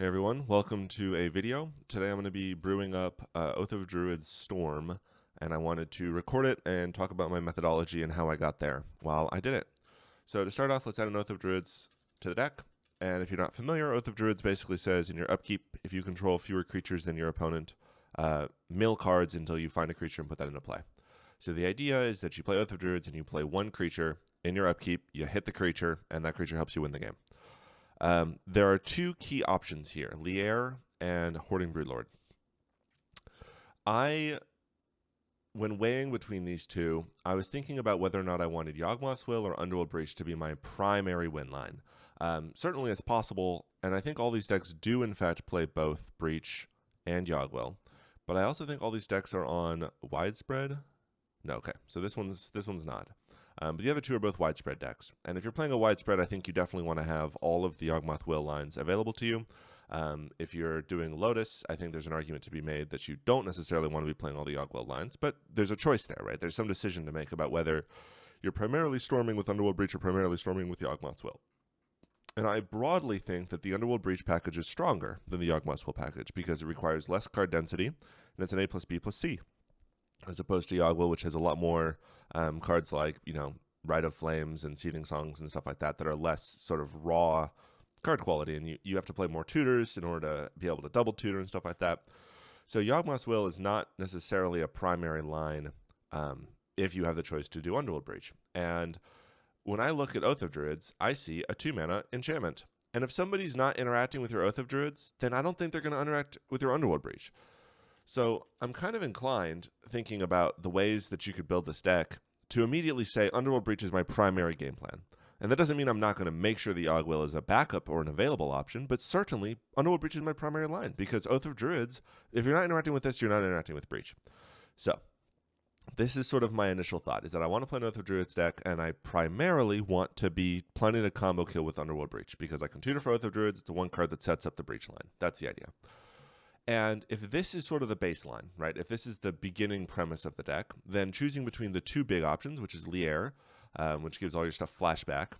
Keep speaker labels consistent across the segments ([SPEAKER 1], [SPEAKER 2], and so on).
[SPEAKER 1] Hey everyone, welcome to a video. Today I'm going to be brewing up Oath of Druids Storm, and I wanted to record it and talk about my methodology and how I got there while I did it. So to start off, let's add an Oath of Druids to the deck. And if you're not familiar, Oath of Druids basically says in your upkeep, if you control fewer creatures than your opponent, mill cards until you find a creature and put that into play. So the idea is that you play Oath of Druids and you play one creature in your upkeep, you hit the creature, and that creature helps you win the game. There are two key options here, Lier and Hoarding Broodlord. When weighing between these two, I was thinking about whether or not I wanted Yawgmoth's Will or Underworld Breach to be my primary win line. Certainly it's possible, and I think all these decks do in fact play both Breach and Yawgwill, but I also think all these decks are on Widespread. No, okay, so this one's not. But the other two are both widespread decks. And if you're playing a widespread, I think you definitely want to have all of the Yawgmoth Will lines available to you. If you're doing Lotus, I think there's an argument to be made that you don't necessarily want to be playing all the Yawgwill lines, but there's a choice there, right? There's some decision to make about whether you're primarily storming with Underworld Breach or primarily storming with Yawgmoth's Will. And I broadly think that the Underworld Breach package is stronger than the Yawgmoth's Will package because it requires less card density, and it's an A plus B plus C, as opposed to Yawgwill, which has a lot more cards like, Rite of Flames and Seething Songs and stuff like that are less sort of raw card quality, and you have to play more tutors in order to be able to double tutor and stuff like that. So Yawgmoth's Will is not necessarily a primary line if you have the choice to do Underworld Breach. And when I look at Oath of Druids, I see a 2-mana enchantment. And if somebody's not interacting with your Oath of Druids, then I don't think they're going to interact with your Underworld Breach. So I'm kind of inclined, thinking about the ways that you could build this deck, to immediately say Underworld Breach is my primary game plan. And that doesn't mean I'm not going to make sure the Yawgwill is a backup or an available option, but certainly Underworld Breach is my primary line, because Oath of Druids, if you're not interacting with this, you're not interacting with Breach. So this is sort of my initial thought, is that I want to play an Oath of Druids deck, and I primarily want to be planning a combo kill with Underworld Breach, because I can tutor for Oath of Druids. It's the one card that sets up the Breach line. That's the idea. And if this is sort of the baseline, right, if this is the beginning premise of the deck, then choosing between the two big options, which is Lier, which gives all your stuff flashback,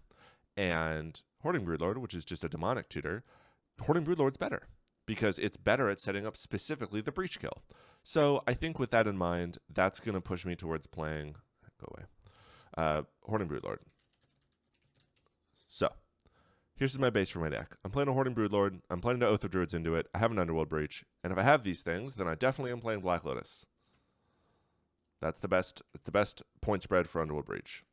[SPEAKER 1] and Hoarding Broodlord, which is just a demonic tutor, Hoarding Broodlord's better, because it's better at setting up specifically the Breach kill. So I think with that in mind, that's going to push me towards playing, Hoarding Broodlord. So here's my base for my deck. I'm playing a Hoarding Broodlord. I'm playing the Oath of Druids into it. I have an Underworld Breach. And if I have these things, then I definitely am playing Black Lotus. That's the best point spread for Underworld Breach.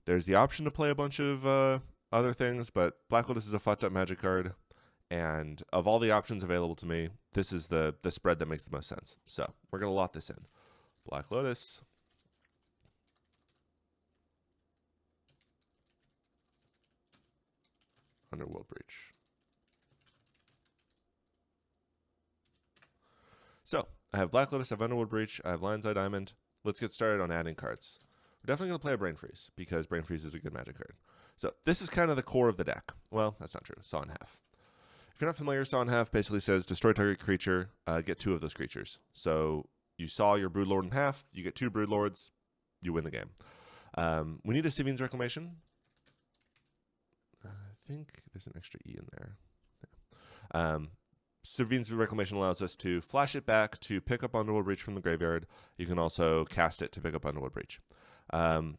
[SPEAKER 1] There's the option to play a bunch of other things, but Black Lotus is a fucked up magic card. And of all the options available to me, this is the spread that makes the most sense. So we're going to lot this in. Black Lotus. Underworld Breach. So I have Black Lotus, I have Underworld Breach, I have Lion's Eye Diamond. Let's get started on adding cards. We're definitely going to play a Brain Freeze, because Brain Freeze is a good magic card. So this is kind of the core of the deck. Well, that's not true. Saw in Half. If you're not familiar, Saw in Half basically says destroy target creature, get 2 of those creatures. So you saw your Broodlord in half, you get 2 Broodlords, you win the game. We need a Sevinne's Reclamation. I think there's an extra E in there. Yeah. Sevinne's Reclamation allows us to flash it back to pick up Underworld Breach from the graveyard. You can also cast it to pick up Underworld Breach.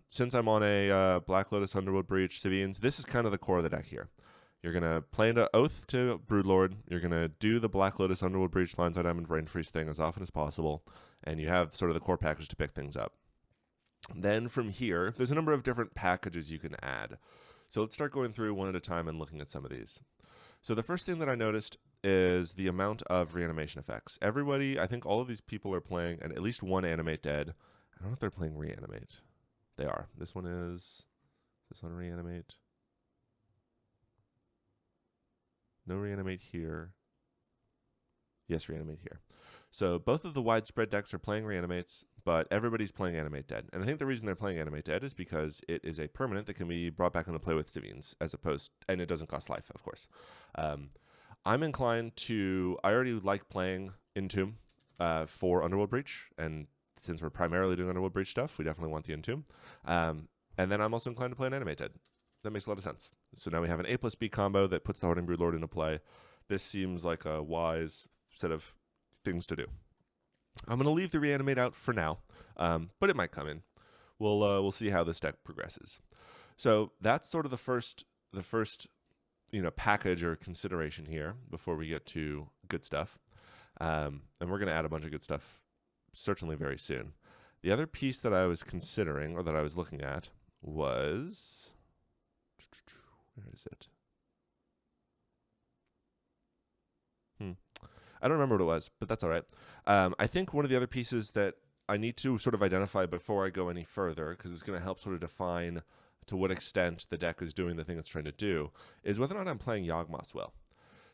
[SPEAKER 1] Since I'm on a Black Lotus Underworld Breach, Sevinne's, this is kind of the core of the deck here. You're going to play into Oath to Broodlord. You're going to do the Black Lotus Underworld Breach Lion's Eye Diamond Brain Freeze thing as often as possible, and you have sort of the core package to pick things up. Then from here, there's a number of different packages you can add. So let's start going through one at a time and looking at some of these. So the first thing that I noticed is the amount of reanimation effects. Everybody, I think all of these people are playing at least one Animate Dead. I don't know if they're playing Reanimate. They are. This one is this one Reanimate? No Reanimate here. Yes, Reanimate here. So both of the widespread decks are playing Reanimates, but everybody's playing Animate Dead. And I think the reason they're playing Animate Dead is because it is a permanent that can be brought back into play with Sevinne's, and it doesn't cost life, of course. I'm inclined to, I already like playing Entomb for Underworld Breach, and since we're primarily doing Underworld Breach stuff, we definitely want the Entomb. And then I'm also inclined to play an Animate Dead. That makes a lot of sense. So now we have an A plus B combo that puts the Hardened Broodlord into play. This seems like a wise set of things to do. I'm going to leave the Reanimate out for now, but it might come in. We'll see how this deck progresses. So that's sort of the first package or consideration here before we get to good stuff. And we're going to add a bunch of good stuff certainly very soon. The other piece that I was considering, or that I was looking at, was... Where is it? I don't remember what it was, but that's all right. I think one of the other pieces that I need to sort of identify before I go any further, because it's going to help sort of define to what extent the deck is doing the thing it's trying to do, is whether or not I'm playing Yawgmoth's Will.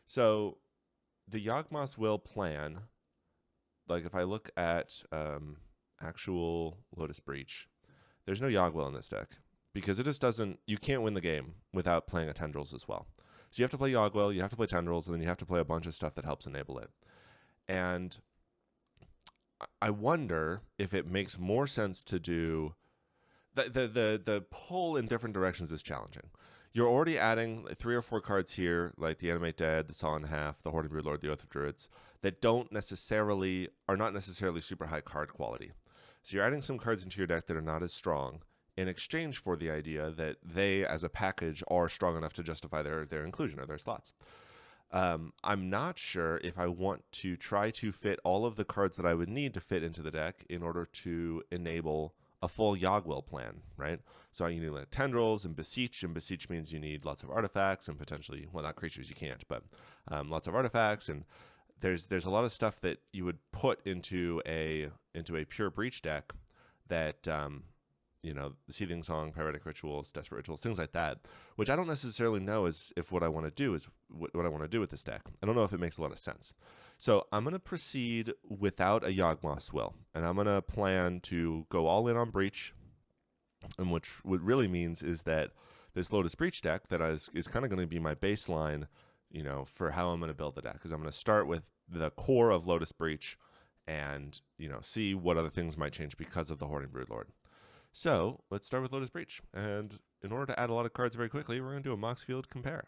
[SPEAKER 1] So the Yawgmoth's Will plan, like if I look at actual Lotus Breach, there's no Yawgwill in this deck because it just doesn't, you can't win the game without playing a Tendrils as well. So you have to play Yawgwill, you have to play Tendrils, and then you have to play a bunch of stuff that helps enable it. And I wonder if it makes more sense to do the pull in different directions is challenging. You're already adding 3 or 4 cards here, like the Animate Dead, the Saw in Half, the Hardened Broodlord, the Oath of Druids, that are not necessarily super high card quality. So you're adding some cards into your deck that are not as strong in exchange for the idea that they, as a package, are strong enough to justify their inclusion or their slots. I'm not sure if I want to try to fit all of the cards that I would need to fit into the deck in order to enable a full Yawgwill plan, right? So you need like Tendrils and Beseech means you need lots of artifacts and potentially, well, not creatures, you can't, but lots of artifacts, and there's a lot of stuff that you would put into a pure Breach deck that Seething Song, Pyretic Rituals, Desperate Rituals, things like that, which I don't necessarily know if what I want to do is what I want to do with this deck. I don't know if it makes a lot of sense. So I'm going to proceed without a Yawgmoth's Will, and I'm going to plan to go all in on Breach, and what really means is that this Lotus Breach deck that is kind of going to be my baseline, for how I'm going to build the deck, because I'm going to start with the core of Lotus Breach and, see what other things might change because of the Hardened Broodlord. So let's start with Lotus Breach. And in order to add a lot of cards very quickly, we're going to do a Moxfield compare.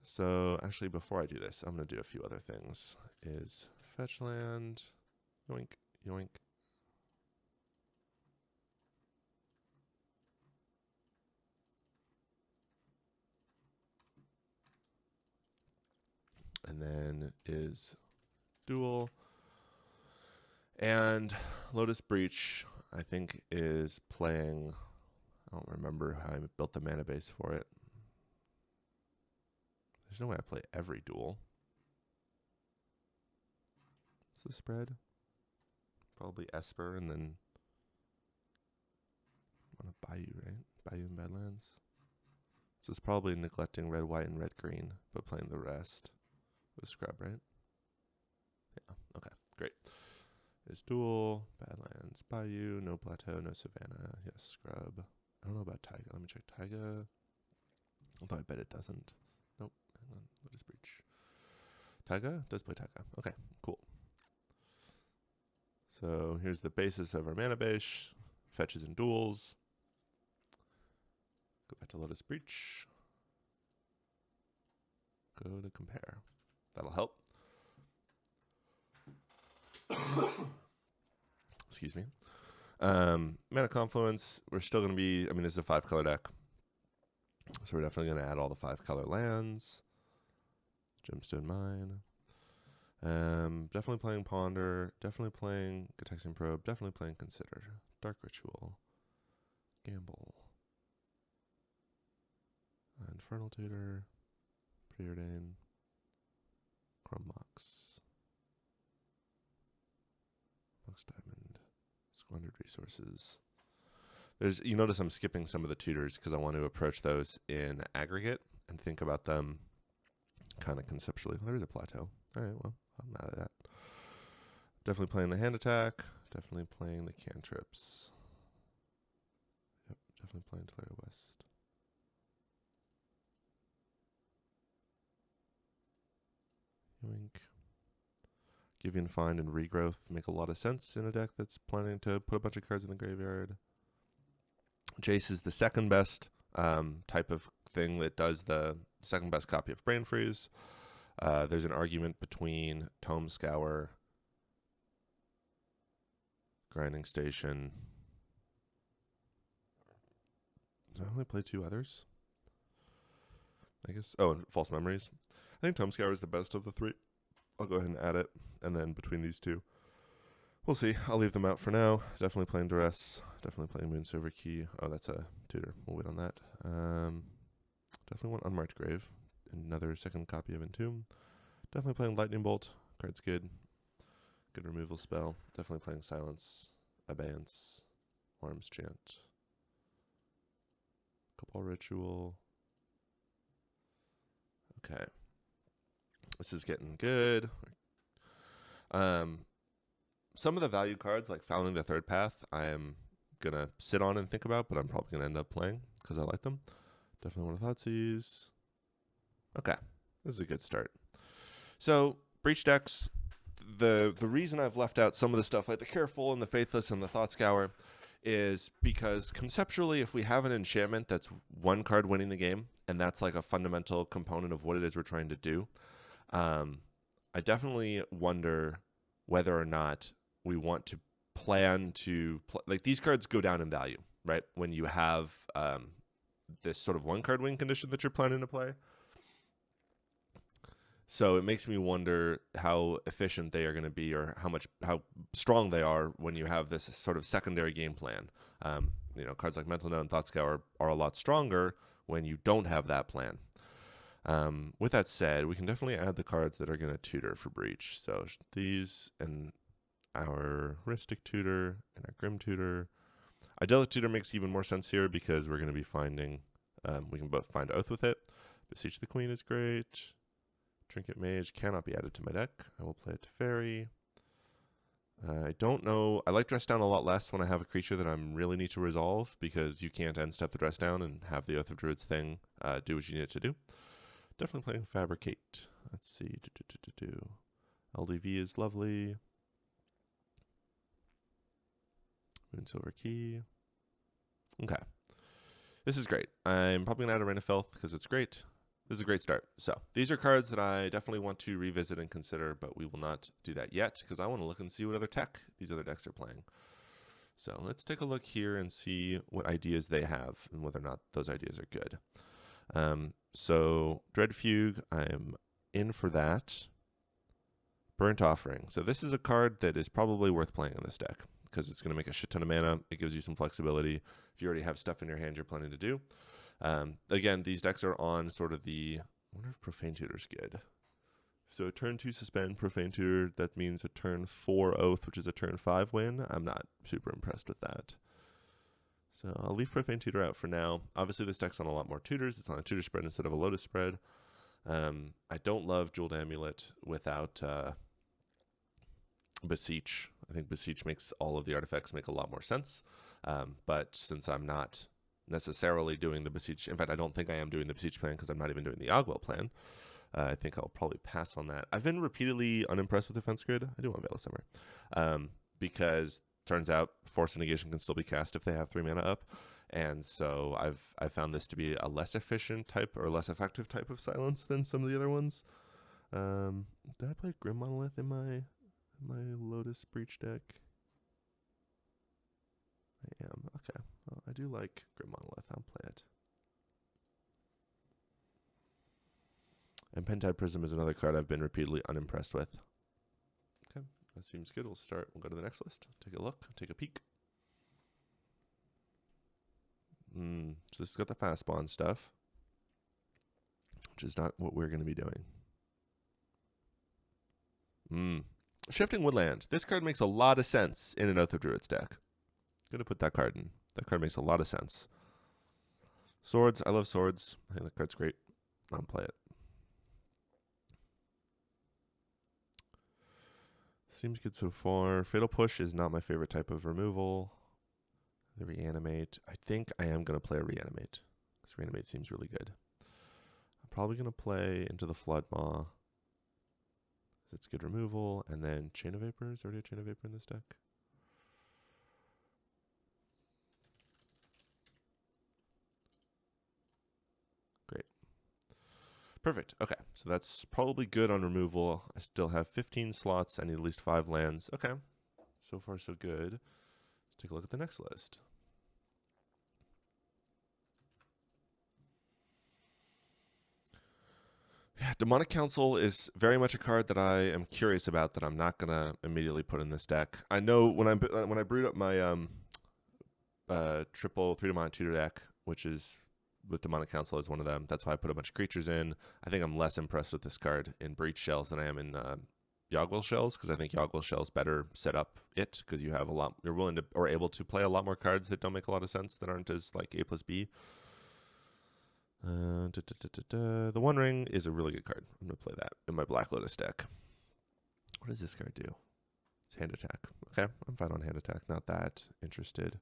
[SPEAKER 1] So actually, before I do this, I'm going to do a few other things. Is fetch land, yoink, yoink. And then is duel. And Lotus Breach, I think, is playing, I don't remember how I built the mana base for it. There's no way I play every duel. What's the spread? Probably Esper and then I'm going to Bayou, right? Bayou and Badlands. So it's probably neglecting red, white, and red, green, but playing the rest with Scrub, right? Yeah, okay, great. Is duel, Badlands, Bayou, no Plateau, no Savannah, yes, Scrub. I don't know about Taiga. Let me check Taiga. Although I bet it doesn't. Nope, hang on, Lotus Breach. Taiga does play Taiga. Okay, cool. So here's the basis of our mana base. Fetches and duels. Go back to Lotus Breach. Go to compare. That'll help. Excuse me. Mana Confluence, we're still going to be, this is a 5-color deck. So we're definitely going to add all the 5-color lands. Gemstone Mine. Definitely playing Ponder. Definitely playing Gataxian Probe. Definitely playing Consider. Dark Ritual. Gamble. Infernal Tutor. Preordain. Chrome Mox. Mox Diamond. Squandered Resources. You notice I'm skipping some of the tutors because I want to approach those in aggregate and think about them kind of conceptually. There's a plateau. All right, well, I'm mad at that. Definitely playing the hand attack. Definitely playing the cantrips. Yep, definitely playing Tolaria West. Yoink. Givian Find and Regrowth make a lot of sense in a deck that's planning to put a bunch of cards in the graveyard. Jace is the second best type of thing that does the second best copy of Brain Freeze. There's an argument between Tome Scour, Grinding Station. Did I only play 2 others? I guess. Oh, and False Memories. I think Tome Scour is the best of the 3. I'll go ahead and add it. And then between these 2, we'll see. I'll leave them out for now. Definitely playing Duress. Definitely playing Moonsilver Key. Oh, that's a tutor. We'll wait on that. Definitely want Unmarked Grave. Another second copy of Entomb. Definitely playing Lightning Bolt. Card's good. Good removal spell. Definitely playing Silence, Abeyance, Worm's Chant. Cabal Ritual. Okay. This is getting good. Some of the value cards, like Founding the Third Path, I am going to sit on and think about, but I'm probably going to end up playing because I like them. Definitely want to Thoughtseize. Okay. This is a good start. So, Breach decks, the reason I've left out some of the stuff like the Careful and the Faithless and the Thought Scour is because conceptually, if we have an enchantment that's one card winning the game, and that's like a fundamental component of what it is we're trying to do, I definitely wonder whether or not we want to plan to like these cards go down in value, right? When you have this sort of one card win condition that you're planning to play. So it makes me wonder how efficient they are going to be, or how strong they are when you have this sort of secondary game plan. Cards like Mental Note and Thought Scour are a lot stronger when you don't have that plan. With that said, we can definitely add the cards that are going to tutor for Breach. So these and our Heuristic Tutor and our Grim Tutor. Idyllic Tutor makes even more sense here because we're going to be finding, we can both find Oath with it. Beseech the Queen is great. Trinket Mage cannot be added to my deck. I will play it to Fairy. I don't know. I like Dress Down a lot less when I have a creature that I really need to resolve because you can't end step the Dress Down and have the Oath of Druids thing do what you need it to do. Definitely playing Fabricate. Let's see. LDV is lovely. Moonsilver Key. Okay. This is great. I'm probably going to add a Rain of Filth because it's great. This is a great start. So these are cards that I definitely want to revisit and consider, but we will not do that yet because I want to look and see what other tech these other decks are playing. So let's take a look here and see what ideas they have and whether or not those ideas are good. So Dread Fugue, I'm in for that. Burnt Offering. So this is a card that is probably worth playing in this deck because it's going to make a shit ton of mana. It gives you some flexibility if you already have stuff in your hand you're planning to do. Again, these decks are on sort of I wonder if Profane Tutor's good. So a turn 2 suspend, Profane Tutor, that means a turn 4 Oath, which is a turn 5 win. I'm not super impressed with that. So I'll leave Profane Tutor out for now. Obviously, this deck's on a lot more tutors. It's on a tutor spread instead of a Lotus spread. I don't love Jeweled Amulet without Beseech. I think Beseech makes all of the artifacts make a lot more sense. But since I'm not necessarily doing the Beseech, in fact, I don't think I am doing the Beseech plan because I'm not even doing the Ogwell plan. I think I'll probably pass on that. I've been repeatedly unimpressed with Defense Grid. I do want Veil of Summer. Because turns out Force of Negation can still be cast if they have 3 mana up. And so I've found this to be a less efficient type or less effective type of silence than some of the other ones. Did I play Grim Monolith in my Lotus Breach deck? I am. Okay. Well, I do like Grim Monolith. I'll play it. And Pentide Prism is another card I've been repeatedly unimpressed with. Okay. That seems good. We'll go to the next list. Take a look. Take a peek. So this has got the fast spawn stuff, which is not what we're going to be doing. Shifting Woodland. This card makes a lot of sense in an Oath of Druids deck. Going to put that card in. That card makes a lot of sense. Swords. I love swords. I think that card's great. I'll play it. Seems good so far. Fatal Push is not my favorite type of removal. The Reanimate. I think I am going to play a Reanimate. Because Reanimate seems really good. I'm probably going to play into the Flood Maw. It's good removal. And then Chain of Vapor. Is there already a Chain of Vapor in this deck? Perfect. Okay, so that's probably good on removal. I still have 15 slots. I need at least 5 lands. Okay, so far so good. Let's take a look at the next list. Yeah, Demonic Council is very much a card that I am curious about that I'm not gonna immediately put in this deck. I know when I brewed up my triple 3-mana tutor deck, which is with Demonic Council as one of them. That's why I put a bunch of creatures in. I think I'm less impressed with this card in Breach Shells than I am in Yogwill Shells, because I think Yogwill Shells better set up it, because you have a lot, you're willing to or able to play a lot more cards that don't make a lot of sense, that aren't as like A plus B. The One Ring is a really good card. I'm going to play that in my Black Lotus deck. What does this card do? It's hand attack. Okay, I'm fine on hand attack. Not that interested.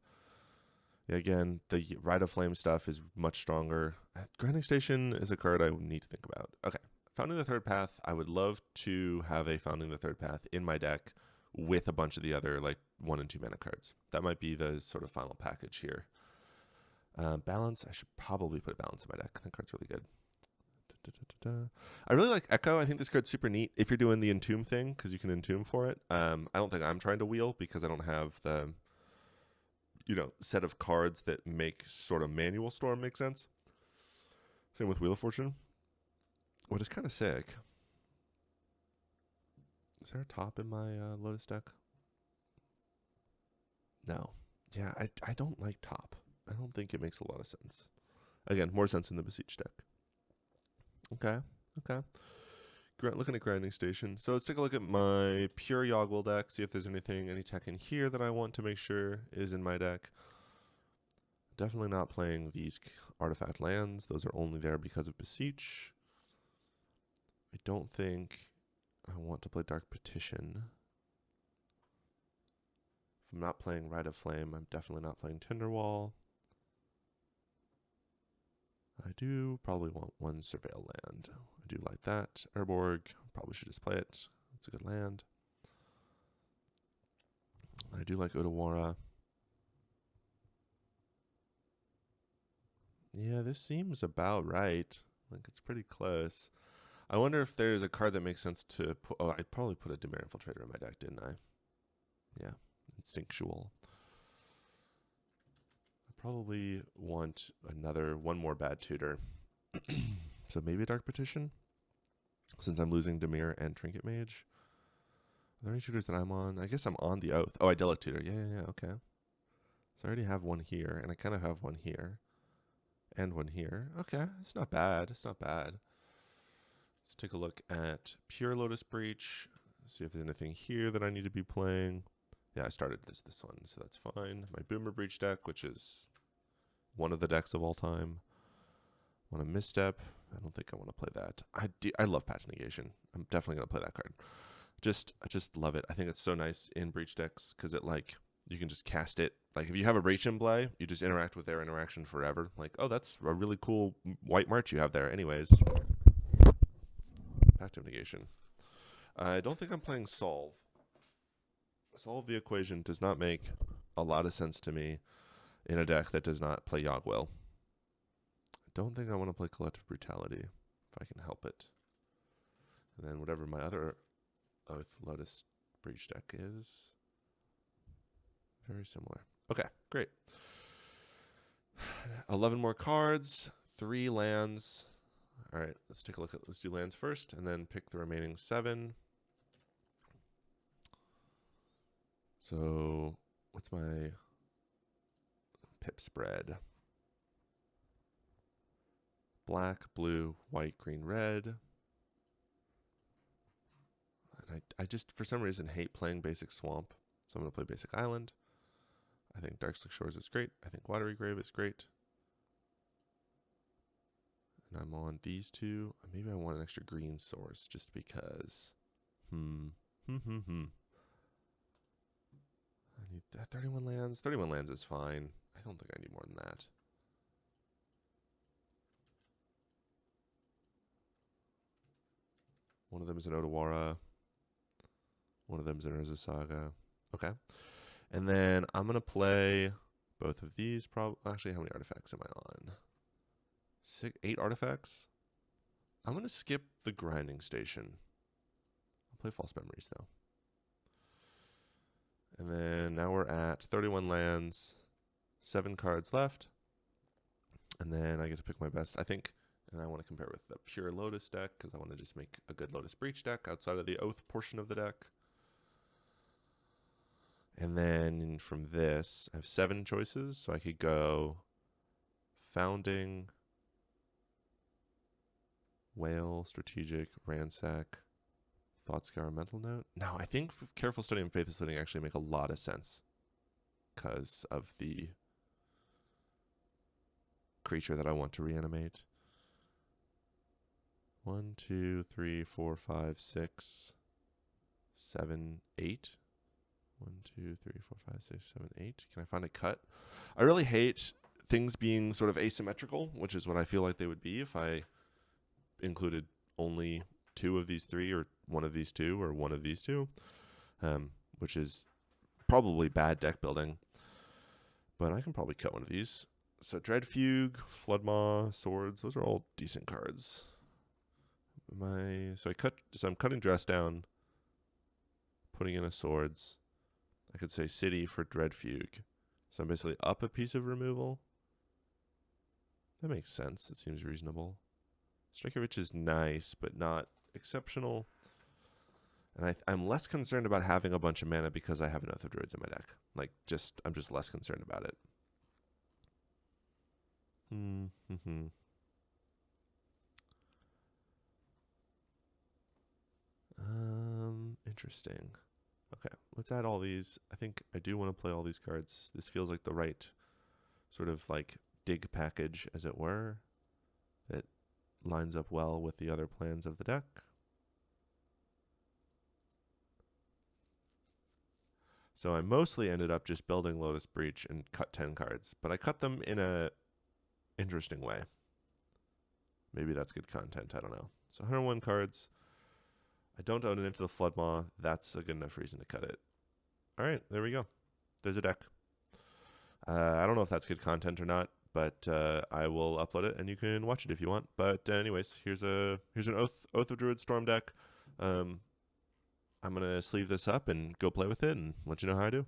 [SPEAKER 1] Yeah, again, the Rite of Flame stuff is much stronger. Grinding Station is a card I need to think about. Okay, Founding the Third Path. I would love to have a Founding the Third Path in my deck with a bunch of the other like 1 and 2 mana cards. That might be the sort of final package here. Balance. I should probably put a Balance in my deck. That card's really good. I really like Echo. I think this card's super neat if you're doing the Entomb thing, because you can Entomb for it. I don't think I'm trying to wheel because I don't have the set of cards that make sort of Manual Storm make sense. Same with Wheel of Fortune. What is kind of sick. Is there a top in my Lotus deck? No. Yeah, I don't like top. I don't think it makes a lot of sense. Again, more sense in the Besiege deck. Okay. Looking at Grinding Station. So let's take a look at my pure Yogwill deck, see if there's any tech in here that I want to make sure is in my deck. Definitely not playing these artifact lands. Those are only there because of Beseech. I don't think I want to play Dark Petition. If I'm not playing Rite of Flame, I'm definitely not playing Tinderwall. I do probably want 1 Surveil land. I do like that. Urborg, probably should just play it. It's a good land. I do like Otawara. Yeah, this seems about right. Like, it's pretty close. I wonder if there's a card that makes sense to put. Oh, I probably put a Dimir Infiltrator in my deck, didn't I? Yeah, Instinctual. I probably want one more bad tutor. So maybe a Dark Petition, since I'm losing Dimir and Trinket Mage. Are there any tutors that I'm on? I guess I'm on the Oath. Oh, Idyllic Tutor. Yeah, okay. So I already have one here, and I kind of have one here. And one here. Okay, it's not bad. Let's take a look at Pure Lotus Breach. See if there's anything here that I need to be playing. Yeah, I started this one, so that's fine. My Boomer Breach deck, which is one of the decks of all time. Want a Misstep? I don't think I want to play that. I love Patch Negation. I'm definitely gonna play that card. I just love it. I think it's so nice in Breach decks because it you can just cast it. Like if you have a Breach in play, you just interact with their interaction forever. Like, oh, that's a really cool white march you have there. Anyways, Pact of Negation. I don't think I'm playing Solve. Solve the Equation does not make a lot of sense to me in a deck that does not play Yogwill. I don't think I want to play Collective Brutality if I can help it. And then whatever my other Oath Lotus Breach deck is. Very similar. Okay, great. 11 more cards, 3 lands. All right, let's do lands first and then pick the remaining 7. So what's my pip spread? Black, blue, white, green, red. And I just, for some reason, hate playing basic swamp. So I'm going to play basic island. I think Darkslick Shores is great. I think Watery Grave is great. And I'm on these 2. Maybe I want an extra green source just because. I need that 31 lands. 31 lands is fine. I don't think I need more than that. One of them is an Otawara. One of them is an Urza Saga. Okay. And then I'm going to play both of these. Actually, how many artifacts am I on? 8 artifacts? I'm going to skip the grinding station. I'll play False Memories, though. And then now we're at 31 lands, 7 cards left. And then I get to pick my best, I think, and I want to compare with the pure Lotus deck because I want to just make a good Lotus Breach deck outside of the Oath portion of the deck. And then from this, I have 7 choices, so I could go Founding, Whale, Strategic, Ransack, Thoughtscour, Mental Note. No, I think Careful Study and Faithless Looting actually make a lot of sense because of the creature that I want to reanimate. 1, 2, 3, 4, 5, 6, 7, 8. 1, 2, 3, 4, 5, 6, 7, 8. Can I find a cut? I really hate things being sort of asymmetrical, which is what I feel like they would be if I included only 2 of these 3 or 1 of these 2 or 1 of these 2, which is probably bad deck building. But I can probably cut one of these. So Dread Fugue, Floodmaw, Swords, those are all decent cards. So I'm cutting Dress down, putting in a Swords. I could say City for Dread Fugue. So I'm basically up a piece of removal. That makes sense. That seems reasonable. Strikeovich is nice, but not exceptional. And I'm less concerned about having a bunch of mana because I have an Oath of Druids in my deck. I'm just less concerned about it. Interesting. Okay, let's add all these. I think I do want to play all these cards. This feels like the right sort of like dig package, as it were, that lines up well with the other plans of the deck. So I mostly ended up just building Lotus Breach and cut 10 cards, but I cut them in a interesting way. Maybe that's good content, I don't know. So 101 cards. I don't own it into the Floodmaw. That's a good enough reason to cut it. All right, there we go. There's a deck. I don't know if that's good content or not, but I will upload it and you can watch it if you want. But anyways, here's an Oath of Druid Storm deck. I'm gonna sleeve this up and go play with it and let you know how I do.